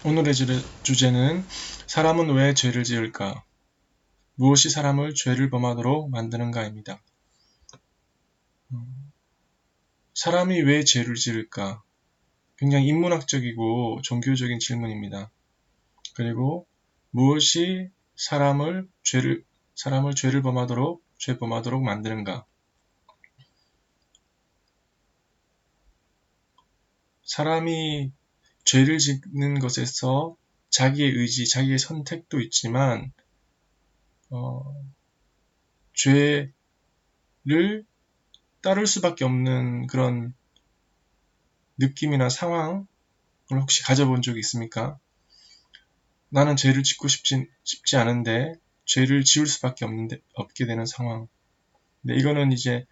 오늘의 주제는 사람은 왜 죄를 지을까? 무엇이 사람을 죄를 범하도록 만드는가입니다. 사람이 왜 죄를 지을까? 굉장히 인문학적이고 종교적인 질문입니다. 그리고 무엇이 사람을 죄를 범하도록 만드는가? 사람이 죄를 짓는 것에서 자기의 의지, 자기의 선택도 있지만 죄를 따를 수밖에 없는 그런 느낌이나 상황을 혹시 가져본 적이 있습니까? 나는 죄를 짓고 싶지 않은데 죄를 지을 수밖에 없게 되는 상황. 근데 이거는 이제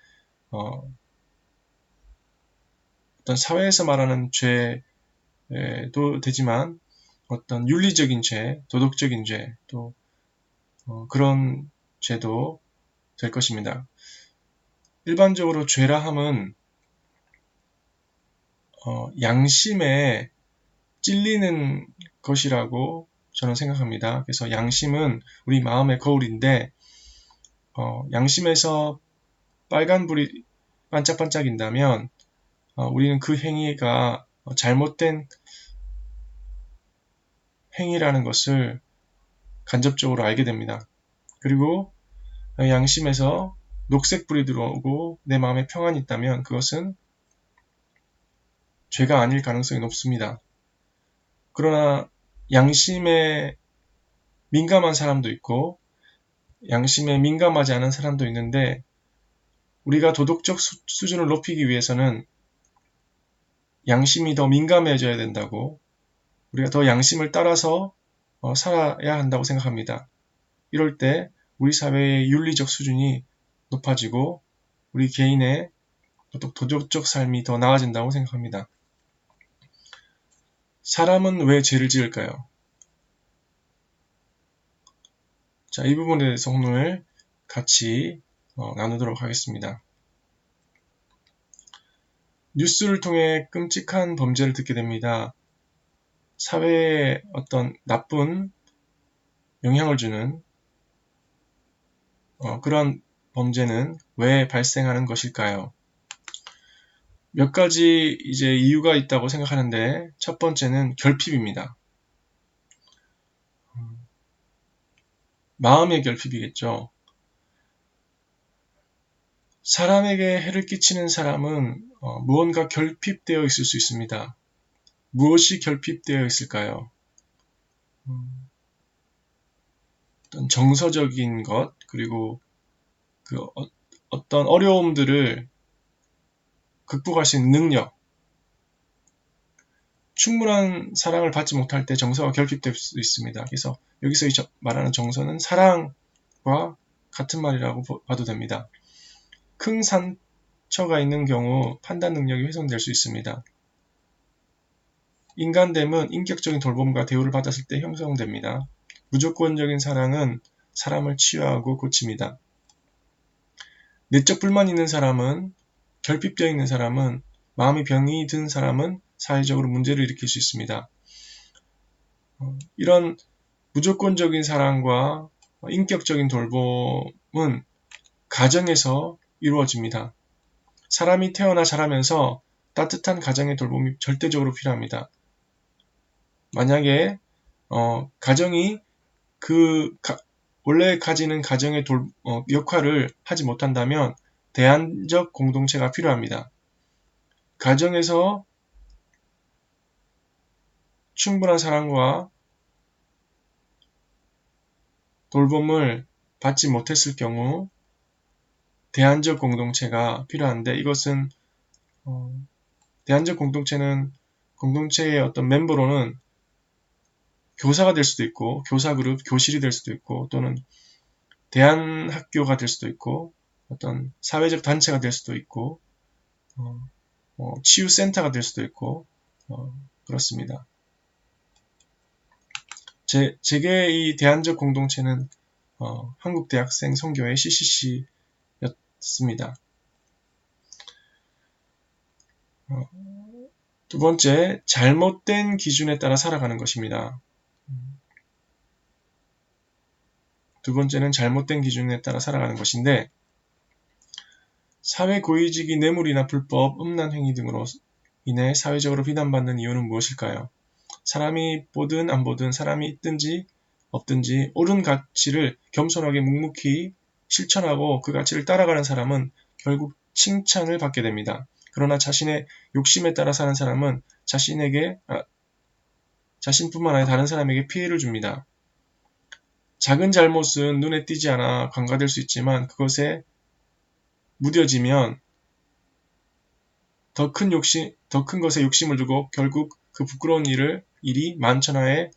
어떤 사회에서 말하는 죄도 되지만 어떤 윤리적인 죄, 도덕적인 죄, 또 그런 죄도 될 것입니다. 일반적으로 죄라 함은 양심에 찔리는 것이라고 저는 생각합니다. 그래서 양심은 우리 마음의 거울인데 양심에서 빨간불이 반짝반짝인다면 우리는 그 행위가 잘못된 행위라는 것을 간접적으로 알게 됩니다. 그리고 양심에서 녹색불이 들어오고 내 마음에 평안이 있다면 그것은 죄가 아닐 가능성이 높습니다. 그러나 양심에 민감한 사람도 있고 양심에 민감하지 않은 사람도 있는데 우리가 도덕적 수준을 높이기 위해서는 양심이 더 민감해져야 된다고, 우리가 더 양심을 따라서 살아야 한다고 생각합니다. 이럴 때 우리 사회의 윤리적 수준이 높아지고 우리 개인의 도덕적 삶이 더 나아진다고 생각합니다. 사람은 왜 죄를 지을까요? 자, 이 부분에 대해서 오늘 같이 나누도록 하겠습니다. 뉴스를 통해 끔찍한 범죄를 듣게 됩니다. 사회에 어떤 나쁜 영향을 주는 그런 범죄는 왜 발생하는 것일까요? 몇 가지 이제 이유가 있다고 생각하는데 첫 번째는 결핍입니다. 마음의 결핍이겠죠. 사람에게 해를 끼치는 사람은 무언가 결핍되어 있을 수 있습니다. 무엇이 결핍되어 있을까요? 어떤 정서적인 것, 그리고 그 어떤 어려움들을 극복할 수 있는 능력, 충분한 사랑을 받지 못할 때 정서가 결핍될 수 있습니다. 그래서 여기서 말하는 정서는 사랑과 같은 말이라고 봐도 됩니다. 큰 상처가 있는 경우 판단 능력이 훼손될 수 있습니다. 인간됨은 인격적인 돌봄과 대우를 받았을 때 형성됩니다. 무조건적인 사랑은 사람을 치유하고 고칩니다. 내적 불만이 있는 사람은, 결핍되어 있는 사람은, 마음이 병이 든 사람은 사회적으로 문제를 일으킬 수 있습니다. 이런 무조건적인 사랑과 인격적인 돌봄은 가정에서 이루어집니다. 사람이 태어나 자라면서 따뜻한 가정의 돌봄이 절대적으로 필요합니다. 만약에 가정이 원래 가지는 가정의 역할을 하지 못한다면 대안적 공동체가 필요합니다. 가정에서 충분한 사랑과 돌봄을 받지 못했을 경우 대안적 공동체가 필요한데, 이것은 대안적 공동체의 어떤 멤버로는 교사가 될 수도 있고, 교사그룹, 교실이 될 수도 있고, 또는 대안학교가 될 수도 있고, 어떤 사회적 단체가 될 수도 있고, 치유센터가 될 수도 있고, 그렇습니다. 제게 이 대안적 공동체는 한국대학생 선교회 CCC였습니다. 두 번째, 잘못된 기준에 따라 살아가는 것입니다. 두 번째는 잘못된 기준에 따라 살아가는 것인데, 사회 고위직이 뇌물이나 불법, 음란 행위 등으로 인해 사회적으로 비난받는 이유는 무엇일까요? 사람이 보든 안 보든, 사람이 있든지 없든지 옳은 가치를 겸손하게 묵묵히 실천하고 그 가치를 따라가는 사람은 결국 칭찬을 받게 됩니다. 그러나 자신의 욕심에 따라 사는 사람은 자신뿐만 아니라 다른 사람에게 피해를 줍니다. 작은 잘못은 눈에 띄지 않아 간과될 수 있지만 그것에 무뎌지면 더 큰 것에 욕심을 두고 결국 그 부끄러운 일이 만천하에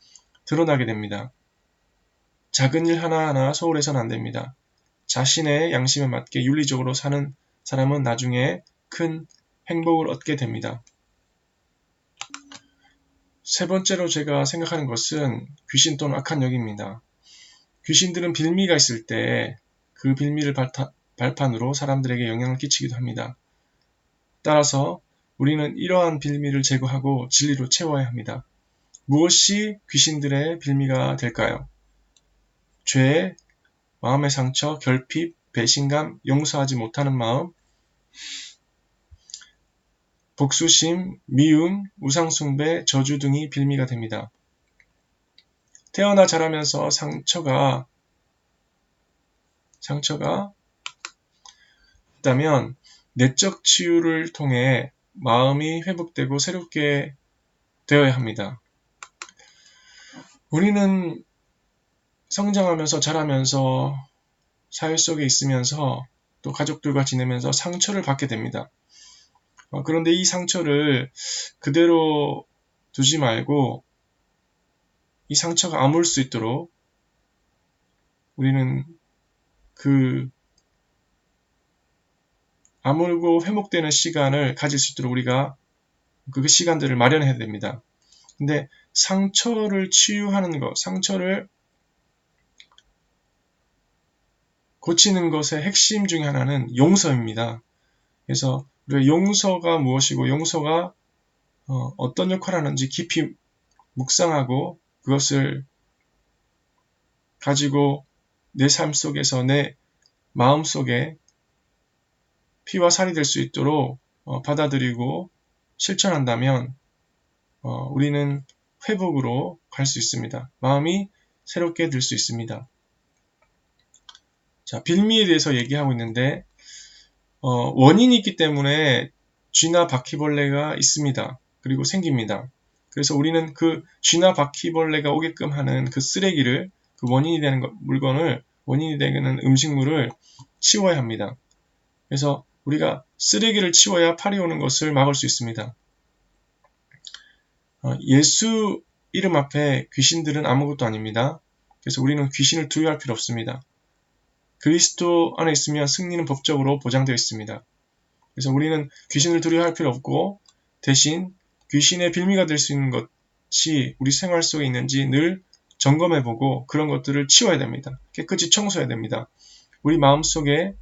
드러나게 됩니다. 작은 일 하나하나 소홀해서는 안 됩니다. 자신의 양심에 맞게 윤리적으로 사는 사람은 나중에 큰 행복을 얻게 됩니다. 세 번째로 제가 생각하는 것은 귀신 또는 악한 영입니다. 귀신들은 빌미가 있을 때 그 빌미를 발판으로 사람들에게 영향을 끼치기도 합니다. 따라서 우리는 이러한 빌미를 제거하고 진리로 채워야 합니다. 무엇이 귀신들의 빌미가 될까요? 죄, 마음의 상처, 결핍, 배신감, 용서하지 못하는 마음, 복수심, 미움, 우상숭배, 저주 등이 빌미가 됩니다. 태어나 자라면서 상처가 있다면 내적 치유를 통해 마음이 회복되고 새롭게 되어야 합니다. 우리는 성장하면서 자라면서 사회 속에 있으면서 또 가족들과 지내면서 상처를 받게 됩니다. 그런데 이 상처를 그대로 두지 말고 이 상처가 아물 수 있도록 우리는 그 아물고 회복되는 시간을 가질 수 있도록 우리가 그 시간들을 마련해야 됩니다. 근데 상처를 치유하는 것, 상처를 고치는 것의 핵심 중에 하나는 용서입니다. 그래서 우리가 용서가 무엇이고 용서가 어떤 역할을 하는지 깊이 묵상하고 그것을 가지고 내 삶 속에서 내 마음 속에 피와 살이 될 수 있도록 받아들이고 실천한다면 우리는 회복으로 갈 수 있습니다. 마음이 새롭게 될 수 있습니다. 자, 빌미에 대해서 얘기하고 있는데 원인이 있기 때문에 쥐나 바퀴벌레가 있습니다. 그리고 생깁니다. 그래서 우리는 그 쥐나 바퀴벌레가 오게끔 하는 그 쓰레기를 그 원인이 되는 음식물을 치워야 합니다. 그래서 우리가 쓰레기를 치워야 팔이 오는 것을 막을 수 있습니다. 예수 이름 앞에 귀신들은 아무것도 아닙니다. 그래서 우리는 귀신을 두려워할 필요 없습니다. 그리스도 안에 있으면 승리는 법적으로 보장되어 있습니다. 그래서 우리는 귀신을 두려워할 필요 없고 대신 귀신의 빌미가 될 수 있는 것이 우리 생활 속에 있는지 늘 점검해보고 그런 것들을 치워야 됩니다. 깨끗이 청소해야 됩니다. 우리 마음속에서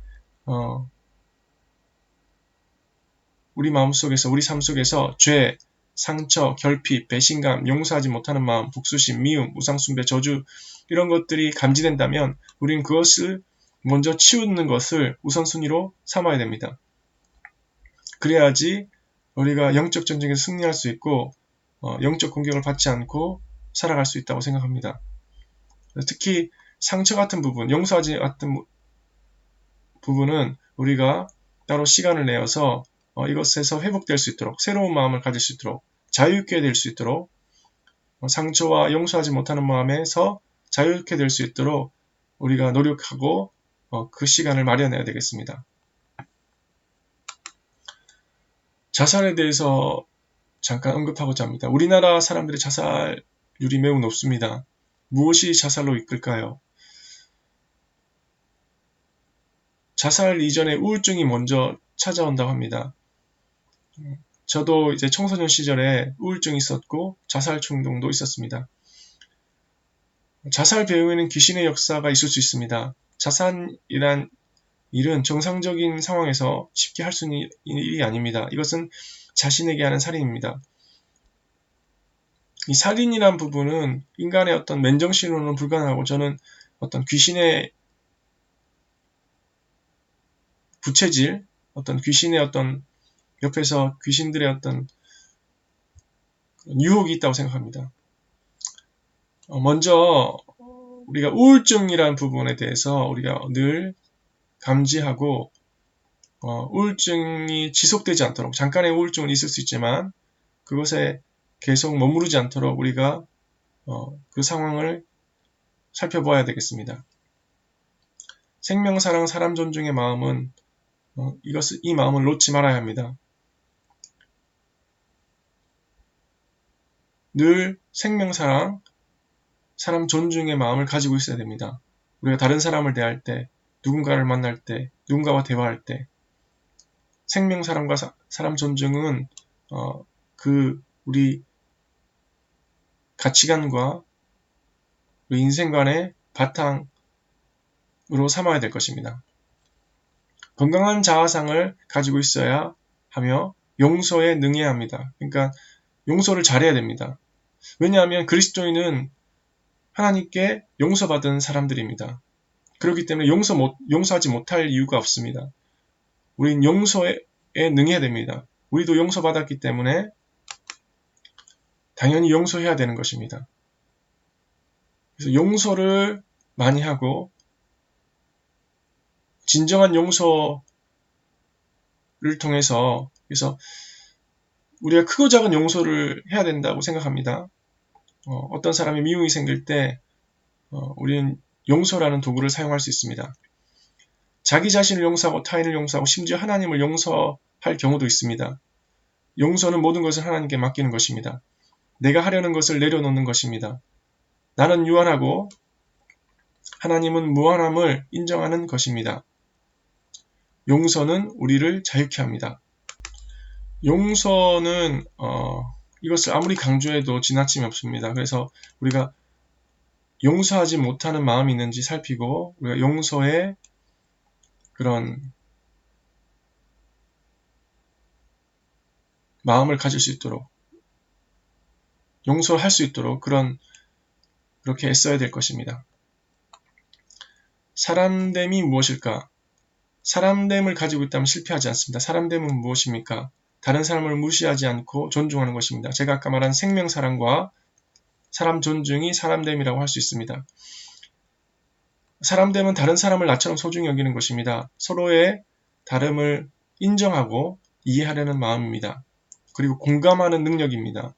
우리 삶 속에서 죄, 상처, 결핍, 배신감, 용서하지 못하는 마음, 복수심, 미움, 우상숭배, 저주 이런 것들이 감지된다면 우리는 그것을 먼저 치우는 것을 우선순위로 삼아야 됩니다. 그래야지 우리가 영적 전쟁에서 승리할 수 있고 영적 공격을 받지 않고 살아갈 수 있다고 생각합니다. 특히 상처 같은 부분, 용서하지 않는 부분은 우리가 따로 시간을 내어서 이것에서 회복될 수 있도록 새로운 마음을 가질 수 있도록 자유롭게 될 수 있도록 상처와 용서하지 못하는 마음에서 자유롭게 될 수 있도록 우리가 노력하고 그 시간을 마련해야 되겠습니다. 자살에 대해서 잠깐 언급하고자 합니다. 우리나라 사람들의 자살률이 매우 높습니다. 무엇이 자살로 이끌까요? 자살 이전에 우울증이 먼저 찾아온다고 합니다. 저도 이제 청소년 시절에 우울증이 있었고 자살 충동도 있었습니다. 자살 배후에는 귀신의 역사가 있을 수 있습니다. 자살이란 일은 정상적인 상황에서 쉽게 할 수 있는 일이 아닙니다. 이것은 자신에게 하는 살인입니다. 이 살인이란 부분은 인간의 어떤 맨정신으로는 불가능하고, 저는 어떤 귀신의 부채질, 어떤 귀신의 어떤 옆에서 귀신들의 어떤 유혹이 있다고 생각합니다. 먼저 우리가 우울증이라는 부분에 대해서 우리가 늘 감지하고, 우울증이 지속되지 않도록, 잠깐의 우울증은 있을 수 있지만 그것에 계속 머무르지 않도록 우리가 그 상황을 살펴보아야 되겠습니다. 생명, 사랑, 사람 존중의 마음은 이 마음을 놓지 말아야 합니다. 늘 생명, 사랑, 사람 존중의 마음을 가지고 있어야 됩니다. 우리가 다른 사람을 대할 때, 누군가를 만날 때, 누군가와 대화할 때, 생명, 사랑과 사람 존중은 우리 가치관과 우리 인생관의 바탕으로 삼아야 될 것입니다. 건강한 자아상을 가지고 있어야 하며 용서에 능해야 합니다. 그러니까 용서를 잘해야 됩니다. 왜냐하면 그리스도인은 하나님께 용서받은 사람들입니다. 그렇기 때문에 용서하지 못할 이유가 없습니다. 우린 용서에 능해야 됩니다. 우리도 용서받았기 때문에 당연히 용서해야 되는 것입니다. 그래서 용서를 많이 하고, 진정한 용서를 통해서, 그래서 우리가 크고 작은 용서를 해야 된다고 생각합니다. 어떤 사람이 미움이 생길 때 우리는 용서라는 도구를 사용할 수 있습니다. 자기 자신을 용서하고 타인을 용서하고 심지어 하나님을 용서할 경우도 있습니다. 용서는 모든 것을 하나님께 맡기는 것입니다. 내가 하려는 것을 내려놓는 것입니다. 나는 유한하고 하나님은 무한함을 인정하는 것입니다. 용서는 우리를 자유케 합니다. 용서는 이것을 아무리 강조해도 지나침이 없습니다. 그래서 우리가 용서하지 못하는 마음이 있는지 살피고, 우리가 용서의 그런 마음을 가질 수 있도록, 용서를 할 수 있도록 그렇게 애써야 될 것입니다. 사람됨이 무엇일까? 사람됨을 가지고 있다면 실패하지 않습니다. 사람됨은 무엇입니까? 다른 사람을 무시하지 않고 존중하는 것입니다. 제가 아까 말한 생명사랑과 사람 존중이 사람됨이라고 할 수 있습니다. 사람됨은 다른 사람을 나처럼 소중히 여기는 것입니다. 서로의 다름을 인정하고 이해하려는 마음입니다. 그리고 공감하는 능력입니다.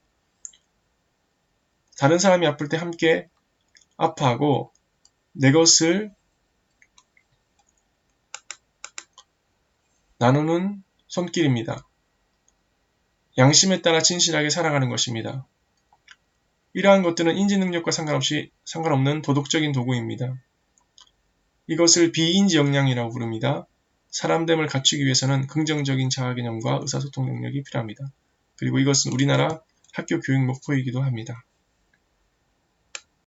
다른 사람이 아플 때 함께 아파하고 내 것을 나누는 손길입니다. 양심에 따라 진실하게 살아가는 것입니다. 이러한 것들은 인지 능력과 상관없는 도덕적인 도구입니다. 이것을 비인지 역량이라고 부릅니다. 사람됨을 갖추기 위해서는 긍정적인 자아 개념과 의사소통 능력이 필요합니다. 그리고 이것은 우리나라 학교 교육 목표이기도 합니다.